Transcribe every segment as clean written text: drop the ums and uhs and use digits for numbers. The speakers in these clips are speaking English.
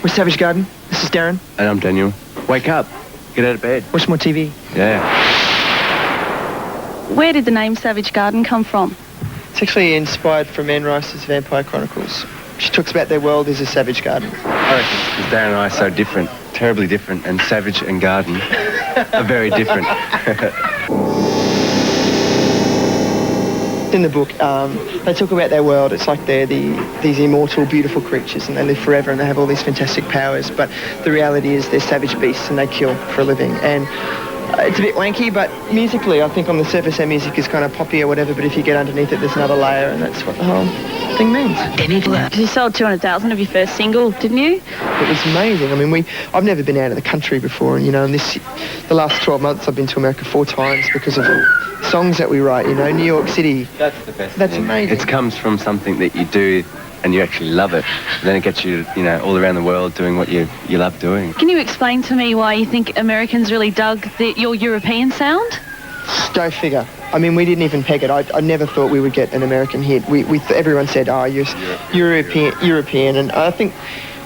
We're Savage Garden. This is Darren. And I'm Daniel. Wake up. Get out of bed. Watch more TV. Yeah. Where did the name Savage Garden come from? It's actually inspired from Anne Rice's Vampire Chronicles. She talks about their world as a savage garden. I reckon it's because Darren and I are so different, terribly different, and Savage and Garden are very different. In the book, they talk about their world. It's like they're these immortal, beautiful creatures, and they live forever, and they have all these fantastic powers. But the reality is they're savage beasts, and they kill for a living. And it's a bit wanky, but musically, I think on the surface, their music is kind of poppy or whatever. But if you get underneath it, there's another layer, and that's what the whole thing means. You sold 200,000 of your first single, didn't you? It was amazing. I mean, I've never been out of the country before, and the last 12 months I've been to America 4 times because of songs that we write. New York City. That's the best. That's amazing. It comes from something that you do and you actually love it. And then it gets you, all around the world doing what you love doing. Can you explain to me why you think Americans really dug your European sound? Go figure. I mean, we didn't even peg it. I never thought we would get an American hit. Everyone said, you're European. And I think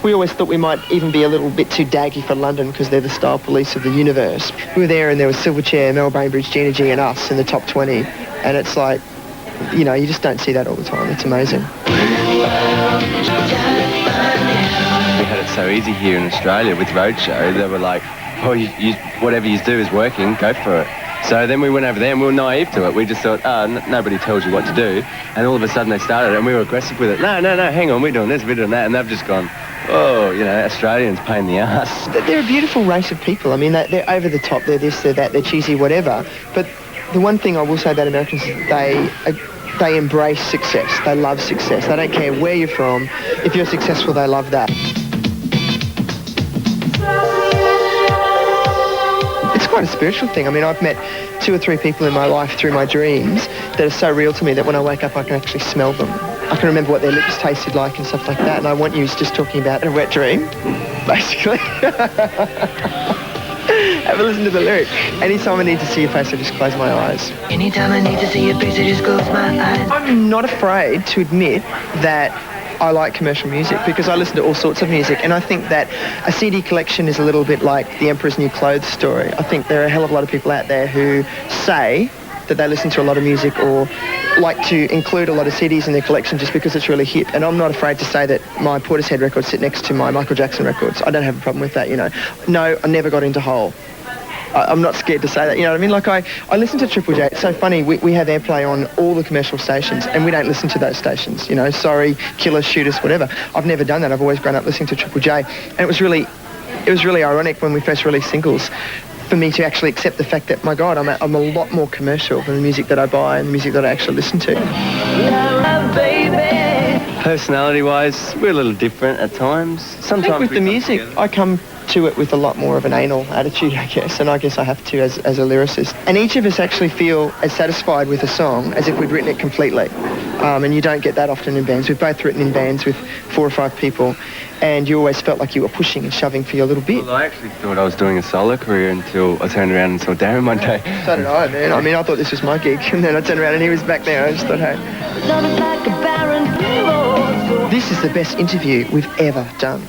we always thought we might even be a little bit too daggy for London because they're the style police of the universe. We were there and there was Silverchair, Mel Bainbridge, Gina G and us in the top 20. And it's like, you just don't see that all the time. It's amazing. We had it so easy here in Australia with Roadshow. They were like, whatever you do is working, go for it. So then we went over there and we were naive to it. We just thought, nobody tells you what to do. And all of a sudden they started and we were aggressive with it. No, hang on, we're doing this, we're doing that. And they've just gone, Australians pain in the ass. They're a beautiful race of people. I mean, they're over the top, they're this, they're that, they're cheesy, whatever. But the one thing I will say about Americans is they embrace success. They love success. They don't care where you're from. If you're successful, they love that. It's quite a spiritual thing. I mean, I've met 2 or 3 people in my life through my dreams that are so real to me that when I wake up, I can actually smell them. I can remember what their lips tasted like and stuff like that. And I want you just talking about a wet dream, basically. Have a listen to the lyric. Anytime I need to see your face, I just close my eyes. Anytime I need to see your face, I just close my eyes. I'm not afraid to admit that I like commercial music because I listen to all sorts of music, and I think that a CD collection is a little bit like the Emperor's New Clothes story. I think there are a hell of a lot of people out there who say that they listen to a lot of music or like to include a lot of CDs in their collection just because it's really hip. And I'm not afraid to say that my Portishead records sit next to my Michael Jackson records. I don't have a problem with that, No, I never got into Hole. I'm not scared to say that, what I mean? Like, I listen to Triple J. It's so funny, we have airplay on all the commercial stations and we don't listen to those stations, Sorry, kill us, shoot us, whatever. I've never done that. I've always grown up listening to Triple J. And it was really ironic when we first released singles for me to actually accept the fact that, my God, I'm a lot more commercial than the music that I buy and the music that I actually listen to. Personality-wise, we're a little different at times. Sometimes I think with the music, I come to it with a lot more of an anal attitude, I guess, and I guess I have to as a lyricist. And each of us actually feel as satisfied with a song as if we'd written it completely. And you don't get that often in bands. We've both written in bands with 4 or 5 people, and you always felt like you were pushing and shoving for your little bit. Well, I actually thought I was doing a solo career until I turned around and saw Darren one day. So did I, man. I mean, I thought this was my gig, and then I turned around and he was back there. I just thought, hey. This is the best interview we've ever done.